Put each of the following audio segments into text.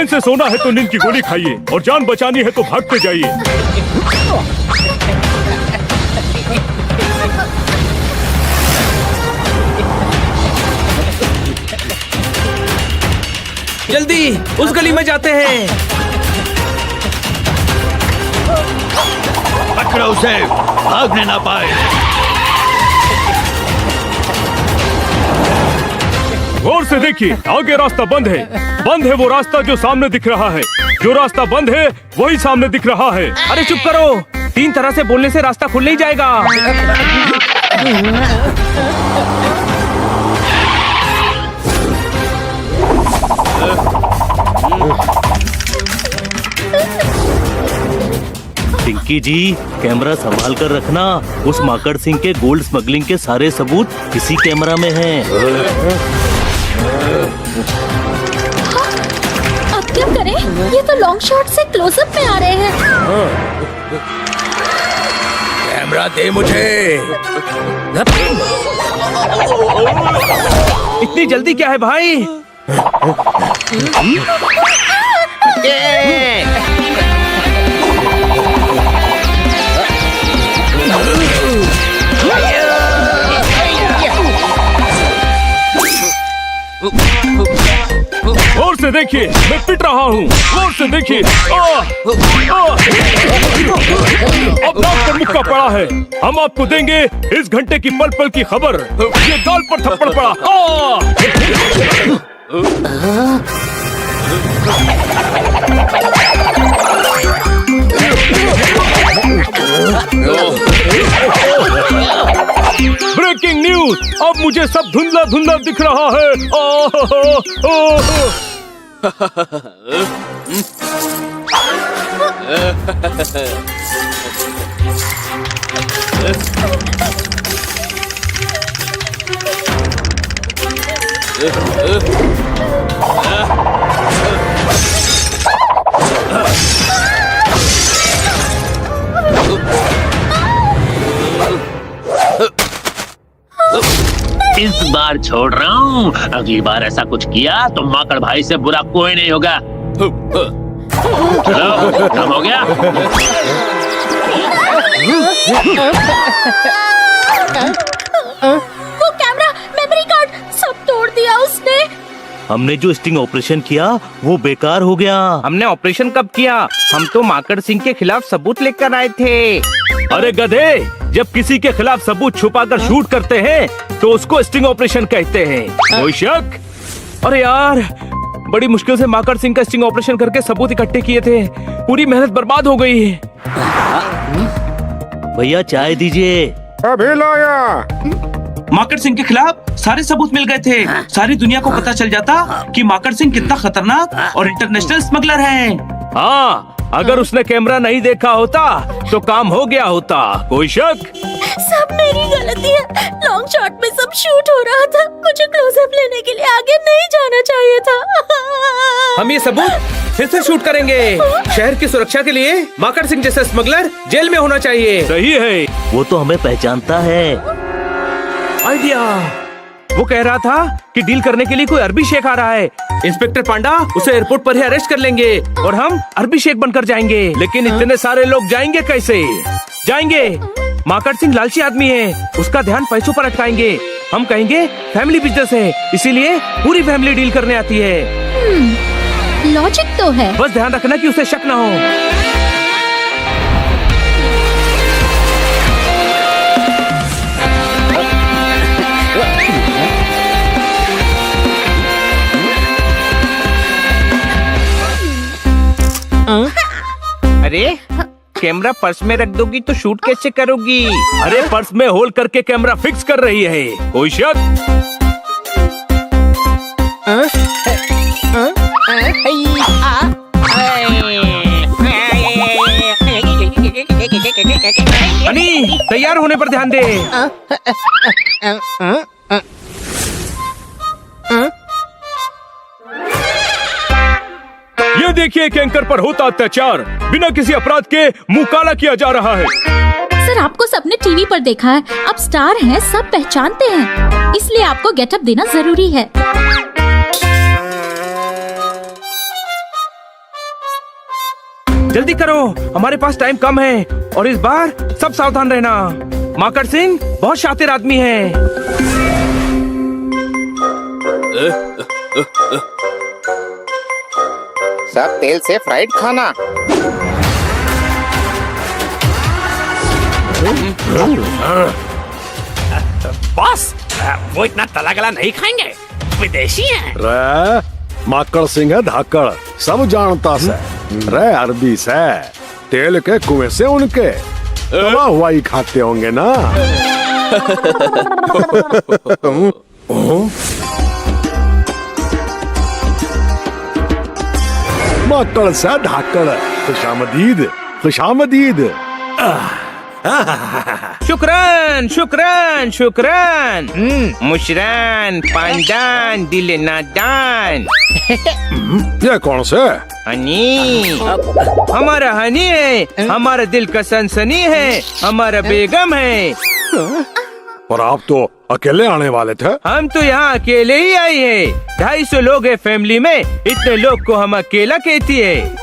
चैन से सोना है तो नींद की गोली खाइए और जान बचानी है तो भागते जाइए। जल्दी उस गली में जाते हैं। पकड़ो उसे, भागने ना पाए। गौर से देखिए, आगे रास्ता बंद है। बंद है वो रास्ता जो सामने दिख रहा है। जो रास्ता बंद है वही सामने दिख रहा है। अरे चुप करो, 3 तरह से बोलने से रास्ता खुल नहीं जाएगा। पिंकी जी, कैमरा संभाल कर रखना। उस माकड़ सिंह के गोल्ड स्मगलिंग के सारे सबूत इसी कैमरा में हैं। अब क्या करें? ये तो लॉन्ग शॉट से क्लोजअप में आ रहे हैं। कैमरा दे मुझे। इतनी जल्दी क्या है भाई? गौर से देखिए, मैं पिट रहा हूँ। गौर से देखिए, अब नाक पर मुक्का पड़ा है। हम आपको देंगे इस घंटे की पल पल की खबर। ये गाल पर थप्पड़ पड़ा। ब्रेकिंग न्यूज, अब मुझे सब धुंधला धुंधला दिख रहा है। इस बार छोड़ रहा हूँ। अगली बार ऐसा कुछ किया तो माकड़ भाई से बुरा कोई नहीं होगा। चलो, काम हो गया। वो कैमरा, मेमोरी कार्ड सब तोड़ दिया उसने। हमने जो स्टिंग ऑपरेशन किया वो बेकार हो गया। हमने ऑपरेशन कब किया? हम तो माकड़ सिंह के खिलाफ सबूत लेकर आए थे। अरे गधे, जब किसी के खिलाफ सबूत छुपाकर शूट करते हैं तो उसको स्टिंग ऑपरेशन कहते हैं। कोई शक? अरे यार, बड़ी मुश्किल से माकड़ सिंह का स्टिंग ऑपरेशन करके सबूत इकट्ठे किए थे। पूरी मेहनत बर्बाद हो गई। भैया चाय दीजिए। अभी लाया। माकड़ सिंह के खिलाफ सारे सबूत मिल गए थे। सारी दुनिया को पता चल जाता कि माकड़ सिंह कितना खतरनाक और इंटरनेशनल स्मगलर है। हाँ, अगर उसने कैमरा नहीं देखा होता तो काम हो गया होता। कोई शक? सब मेरी गलती है। लॉन्ग शॉट में सब शूट हो रहा था। मुझे क्लोजअप लेने के लिए आगे नहीं जाना चाहिए था। हम ये सबूत फिर से शूट करेंगे। शहर की सुरक्षा के लिए माकड़ सिंह जैसा स्मगलर जेल में होना चाहिए। सही है। वो तो हमें पहचानता है। आइडिया। वो कह रहा था कि डील करने के लिए कोई अरबी शेख आ रहा है। इंस्पेक्टर पांडा उसे एयरपोर्ट पर ही अरेस्ट कर लेंगे और हम अरबी शेख बनकर जाएंगे। लेकिन इतने सारे लोग जाएंगे कैसे? जाएंगे। माकड़ सिंह लालची आदमी है, उसका ध्यान पैसों पर अटकाएंगे। हम कहेंगे फैमिली बिजनेस है, इसीलिए पूरी फैमिली डील करने आती है। लॉजिक तो है। बस ध्यान रखना कि उसे शक न हो। अरे कैमरा पर्स में रख दोगी तो शूट कैसे करोगी? अरे पर्स में होल करके कैमरा फिक्स कर रही है। कोई शक? अनी, तैयार होने पर ध्यान दे। ये देखिए कि एंकर पर होता अत्याचार बिना किसी अपराध के मुंह काला किया जा रहा है। सर, आपको सबने टीवी पर देखा है। आप स्टार हैं, सब पहचानते हैं, इसलिए आपको गेटअप देना जरूरी है। जल्दी करो, हमारे पास टाइम कम है और इस बार सब सावधान रहना। माकड़ सिंह बहुत शातिर आदमी है। सब तेल से फ्राइड खाना। बॉस, वो इतना तला गला नहीं खाएंगे, विदेशी हैं। रे माकड़ सिंह है धाकड़, सब जानता से। रे अरबी से तेल के कुएं से उनके तवा हुआ ही खाते होंगे ना। माकड़ से धाकड़, खुशामदीद खुशामदीद। शुक्रान शुक्रान शुक्रान। मुशरान पांडान दिल नादान। ये कौन से? हनी, हमारा हनी है, हमारा दिल का सनसनी है, हमारा बेगम है। और आप तो अकेले आने वाले थे। हम तो यहाँ अकेले ही आए हैं। 250 लोग हैं फैमिली में, इतने लोग को हम अकेला कहती है।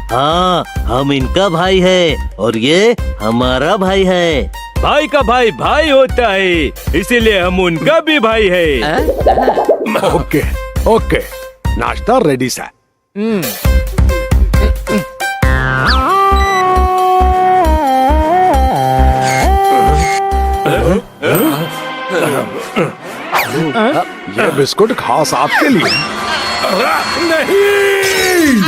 हाँ, हम इनका भाई है और ये हमारा भाई है। भाई का भाई भाई होता है, इसीलिए हम उनका भी भाई है। ओके ओके, नाश्ता रेडी से। ये बिस्कुट खास आपके लिए। नहीं,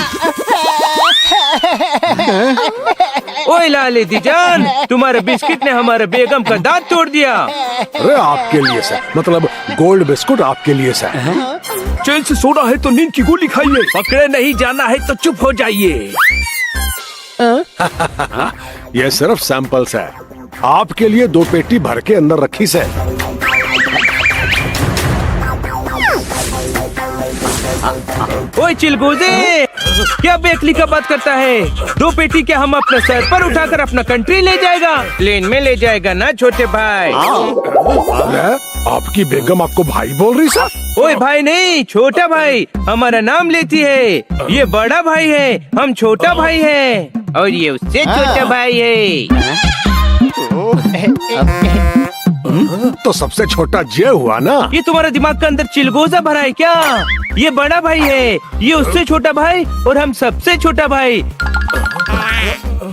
ओए लाले दीजान, तुम्हारे बिस्किट ने हमारे बेगम का दांत तोड़ दिया। अरे आपके लिए से, मतलब गोल्ड बिस्कुट आपके लिए से। चैन से सोना है तो नींद की गोली खाइए। पकड़े नहीं जाना है तो चुप हो जाइए। ये सिर्फ सैंपल्स है, आपके लिए 2 पेटी भर के अंदर रखी से। ओए चिलगोजे, क्या बेकली का बात करता है? 2 पेटी क्या हम अपने सर पर उठाकर अपना कंट्री ले जाएगा? प्लेन में ले जाएगा ना छोटे भाई। आपकी बेगम आपको भाई बोल रही सर? ओए भाई नहीं, छोटा भाई हमारा नाम लेती है। ये बड़ा भाई है, हम छोटा भाई है, और ये उससे छोटा भाई है। तो सबसे छोटा जे हुआ ना। ये तुम्हारे दिमाग के अंदर चिलगोजा भरा है क्या? ये बड़ा भाई है, ये उससे छोटा भाई और हम सबसे छोटा भाई।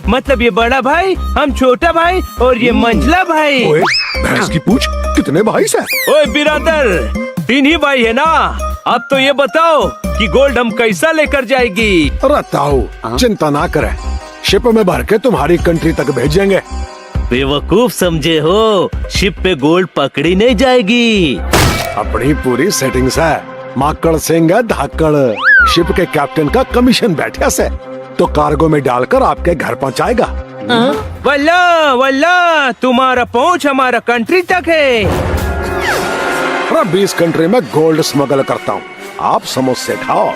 मतलब ये बड़ा भाई, हम छोटा भाई और ये मंझला भाई। ओए, भैंस की पूछ, कितने भाई से? ओए बिरादर, 3 ही भाई है ना। अब तो ये बताओ कि गोल्ड हम कैसा लेकर जाएगी? अरे ताऊ, चिंता ना करें, शिप में भर के तुम्हारी कंट्री तक भेजेंगे। बेवकूफ समझे हो, शिप पे गोल्ड पकड़ी नहीं जाएगी। अपनी पूरी सेटिंग्स है। माकड़ सिंह है धाकड़, शिप के कैप्टन का कमीशन बैठा से, तो कार्गो में डालकर आपके घर पहुंचाएगा। वल्ला वल्ला, तुम्हारा पहुंच हमारा कंट्री तक है। 20 कंट्री में गोल्ड स्मगल करता हूँ, आप समोसे खाओ।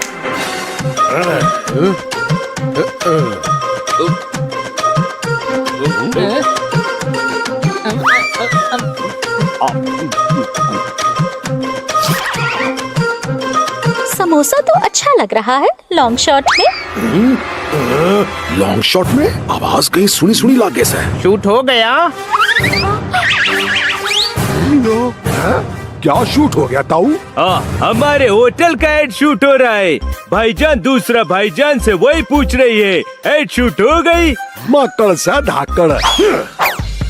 समोसा तो अच्छा लग रहा है लॉन्ग शॉट में। लॉन्ग शॉट में आवाज कहीं सुनी सुनी लागे से। शूट हो गया। क्या शूट हो गया ताऊ? हमारे होटल का एड शूट हो रहा है। भाईजान दूसरा भाईजान से वही पूछ रही है, एड शूट हो गई? माकड़ सा धाकड़।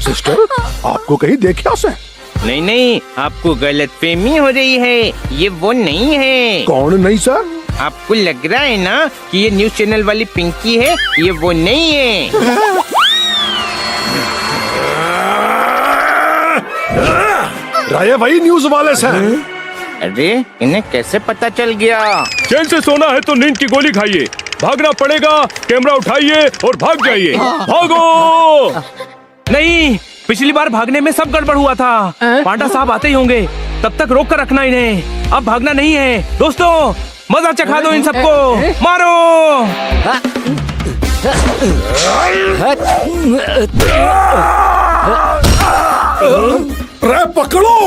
सिस्टर, आपको कहीं देखा से? नहीं नहीं, आपको गलतफहमी हो रही है, ये वो नहीं है। कौन नहीं सर? आपको लग रहा है ना कि ये न्यूज चैनल वाली पिंकी है, ये वो नहीं है। राय वही न्यूज वाले से। अरे इन्हें कैसे पता चल गया? चैन से सोना है तो नींद की गोली खाइए। भागना पड़ेगा, कैमरा उठाइए और भाग जाइए। भागो! नहीं, पिछली बार भागने में सब गड़बड़ हुआ था। पांडा साहब आते ही होंगे, तब तक रोक कर रखना इन्हें। अब भागना नहीं है। दोस्तों, मजा चखा दो इन सबको, मारो! रे पकड़ो!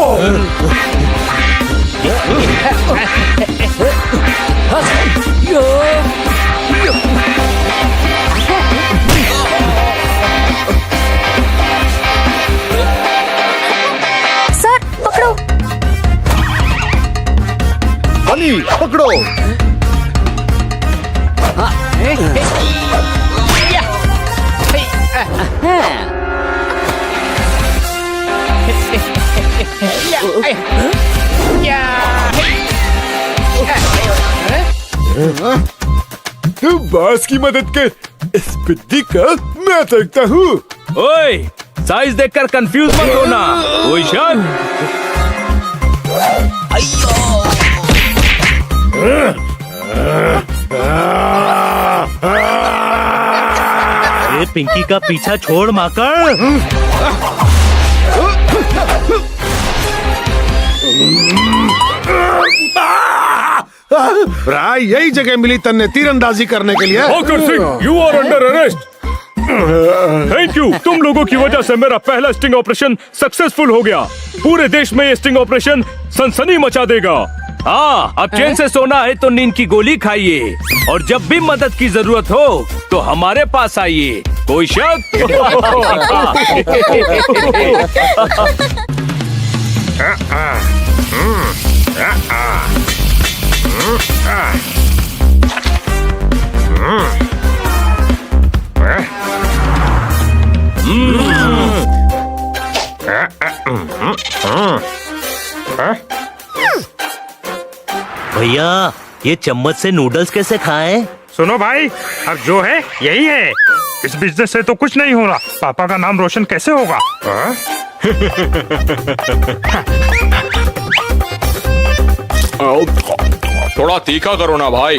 तू बॉस की मदद कर, इस बिद्दी का मैं देखता हूँ। ओए, साइज देखकर कंफ्यूज मत होना। कोई शक? अरे पिंकी का पीछा छोड़ माकड़। राय यही जगह मिली तन्ने तीरंदाजी करने के लिए। Makar Singh, you are under arrest. Thank you, तुम लोगों की वजह से मेरा पहला स्टिंग ऑपरेशन सक्सेसफुल हो गया। पूरे देश में ये स्टिंग ऑपरेशन सनसनी मचा देगा। हाँ, अब चैन से सोना है तो नींद की गोली खाइए, और जब भी मदद की जरूरत हो तो हमारे पास आइए। कोई शक? भैया, ये चम्मच से नूडल्स कैसे खाएं? सुनो भाई, अब जो है यही है। इस बिजनेस से तो कुछ नहीं हो रहा। पापा का नाम रोशन कैसे होगा? थोड़ा तीखा करो ना भाई।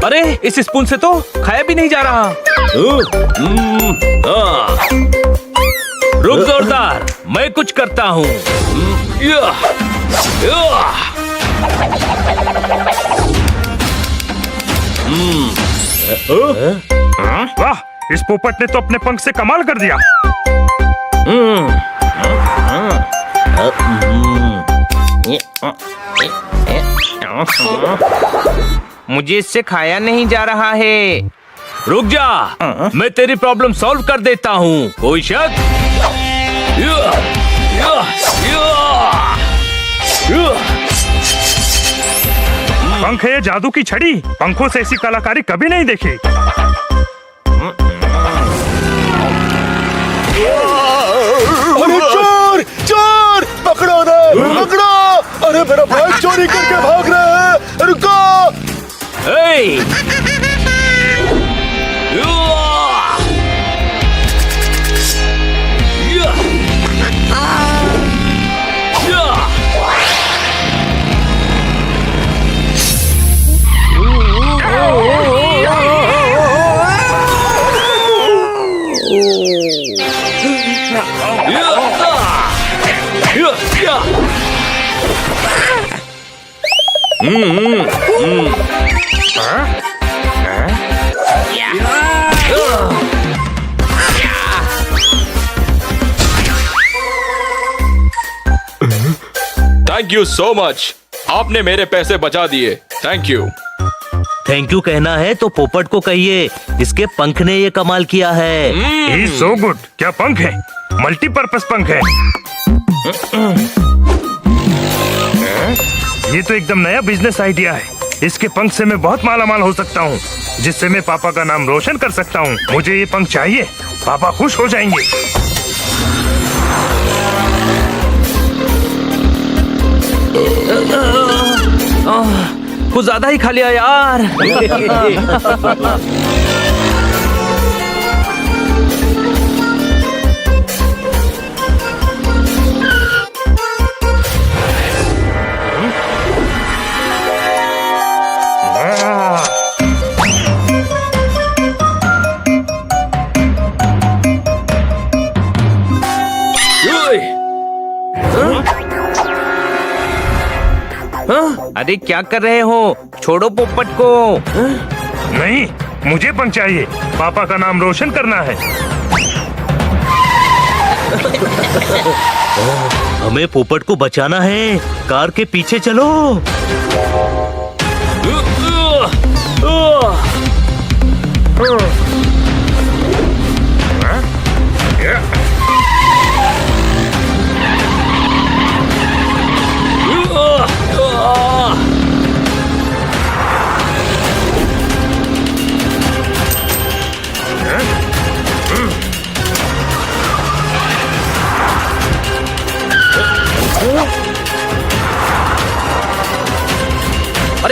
अरे, इस स्पून से तो खाया भी नहीं जा रहा। रुक जोरदार, मैं कुछ करता हूँ। वाह, इस पोपट ने तो अपने पंख से कमाल कर दिया। मुझे इससे खाया नहीं जा रहा है। रुक जा, मैं तेरी प्रॉब्लम सॉल्व कर देता हूँ। कोई शक? पंख है जादू की छड़ी। पंखों से ऐसी कलाकारी कभी नहीं देखी। अरे चोर, चोर पकड़ो ना, पकड़ो। अरे मेरा भाई चोरी करके भाग रहा है, रुको। थैंक यू सो मच, आपने मेरे पैसे बचा दिए। Thank you. थैंक यू कहना है तो पोपट को कहिए, इसके पंख ने ये कमाल किया है। He is so good। क्या पंख है? मल्टीपर्पज पंख है। ये तो एकदम नया बिजनेस आइडिया है। इसके पंख से मैं बहुत मालामाल हो सकता हूँ, जिससे मैं पापा का नाम रोशन कर सकता हूँ। मुझे ये पंख चाहिए, पापा खुश हो जाएंगे। कुछ ज्यादा ही खा लिया यार। अरे क्या कर रहे हो? छोड़ो पोपट को। नहीं, मुझे पंख चाहिए। पापा का नाम रोशन करना है। हमें पोपट को बचाना है। कार के पीछे चलो।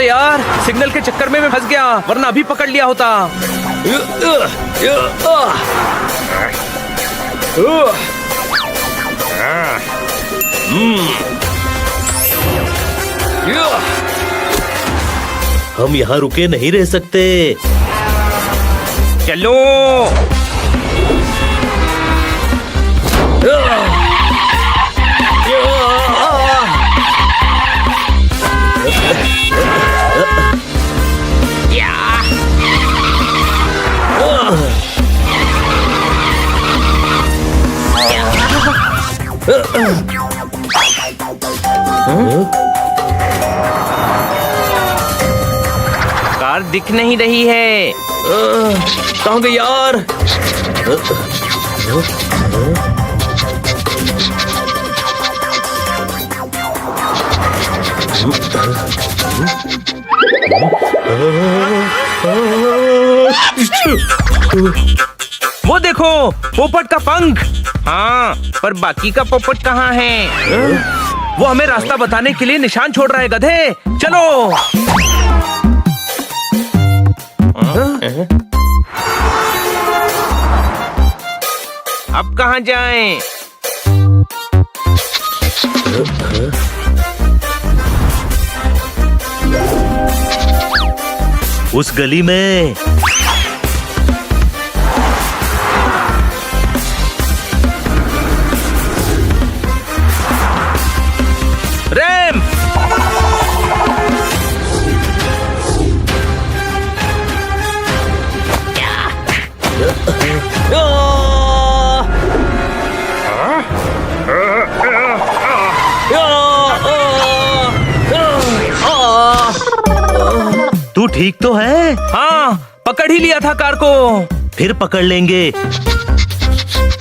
अबे यार, सिग्नल के चक्कर में मैं फंस गया, वरना अभी पकड़ लिया होता। हम यहाँ रुके नहीं रह सकते। चलो। कार दिख नहीं रही है। कहाँ गई यार? वो देखो, पोपट का पंख। हाँ, पर बाकी का पोपट कहाँ है? वो हमें रास्ता बताने के लिए निशान छोड़ रहा है गधे। चलो। अब कहाँ जाएं? उस गली में। रैम। तू ठीक तो है? हाँ, पकड़ ही लिया था कार को। फिर पकड़ लेंगे।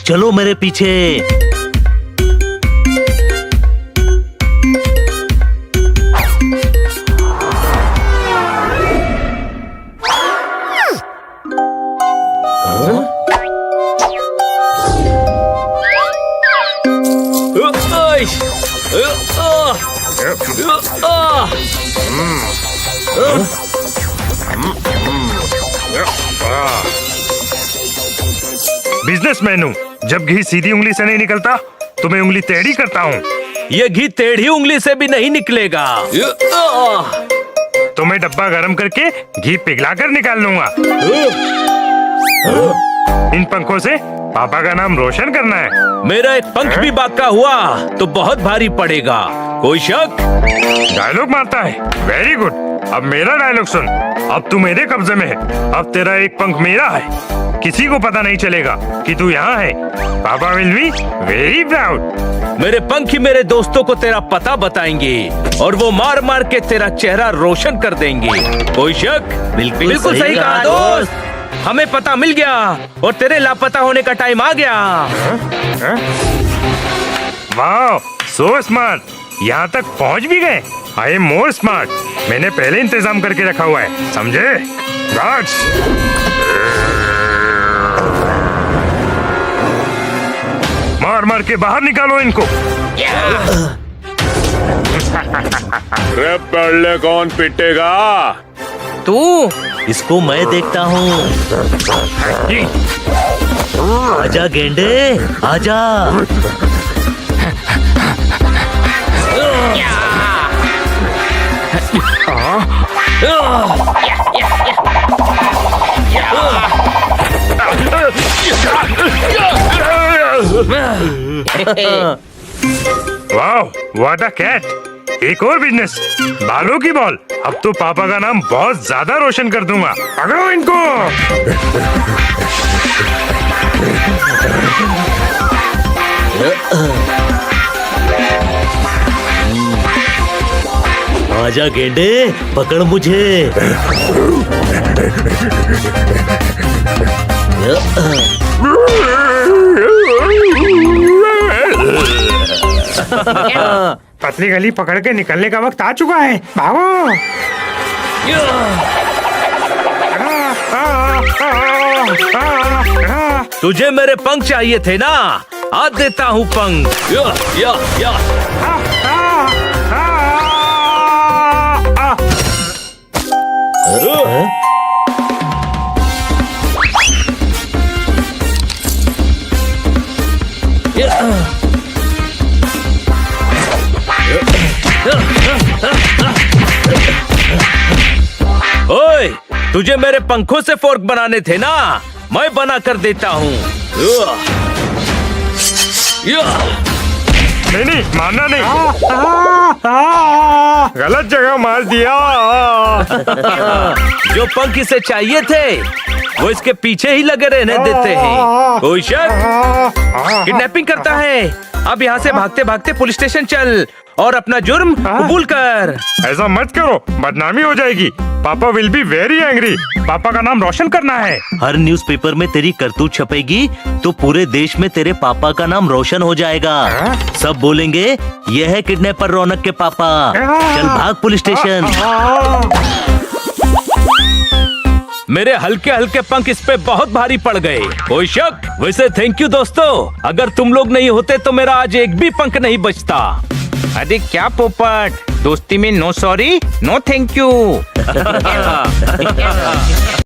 चलो मेरे पीछे। बिजनेसमैन हूँ, जब घी सीधी उंगली से नहीं निकलता तो मैं उंगली टेढ़ी करता हूँ। ये घी टेढ़ी उंगली से भी नहीं निकलेगा। तो मैं डब्बा गर्म करके घी पिघला कर निकाल लूंगा। इन पंखों से पापा का नाम रोशन करना है। मेरा एक पंख भी बाका हुआ तो बहुत भारी पड़ेगा। कोई शक? डायलॉग मारता है। Very good. अब मेरा डायलॉग सुन। अब तू मेरे कब्जे में है। अब तेरा एक पंख मेरा है। किसी को पता नहीं चलेगा कि तू यहाँ है। पापा विल बी वेरी प्राउड। मेरे पंख ही मेरे दोस्तों को तेरा पता बताएंगे और वो मार मार के तेरा चेहरा रोशन कर देंगे। कोई शक? बिल्कुल सही कहा दोस्त। हमें पता मिल गया और तेरे लापता होने का टाइम आ गया। वाह, सो स्मार्ट। यहाँ तक पहुँच भी गए। I am more smart. मैंने पहले इंतजाम करके रखा हुआ है, समझे? गार्ड्स। मार मार के बाहर निकालो इनको। रे पहले कौन पिटेगा? तू। इसको मैं देखता हूँ। आजा गेंडे, आजा। वाह, व्हाट अ कैट। एक और बिजनेस, बालों की बॉल। अब तो पापा का नाम बहुत ज्यादा रोशन कर दूंगा। पकड़ो इनको। आजा गेंडे, पकड़ मुझे। पतली गली पकड़ के निकलने का वक्त आ चुका है। भागो। तुझे मेरे पंख चाहिए थे ना? आज देता हूँ पंख। तुझे मेरे पंखों से फोर्क बनाने थे ना, मैं बना कर देता हूँ। नहीं, मारना नहीं। गलत जगह मार दिया। जो पंख इसे चाहिए थे वो इसके पीछे ही लगे रहने देते हैं। कोई शक? किडनैपिंग करता है। अब यहाँ से भागते भागते पुलिस स्टेशन चल और अपना जुर्म कबूल कर। ऐसा मत करो, बदनामी हो जाएगी। पापा विल बी वेरी एंग्री। पापा का नाम रोशन करना है। हर न्यूज़पेपर में तेरी करतूत छपेगी तो पूरे देश में तेरे पापा का नाम रोशन हो जाएगा। सब बोलेंगे यह है किडनैपर रौनक के पापा। चल भाग पुलिस स्टेशन। मेरे हल्के हल्के पंख इस पे बहुत भारी पड़ गए। कोई शक? वैसे थैंक यू दोस्तों, अगर तुम लोग नहीं होते तो मेरा आज एक भी पंख नहीं बचता। अरे क्या पोपट, दोस्ती में no sorry no thank you.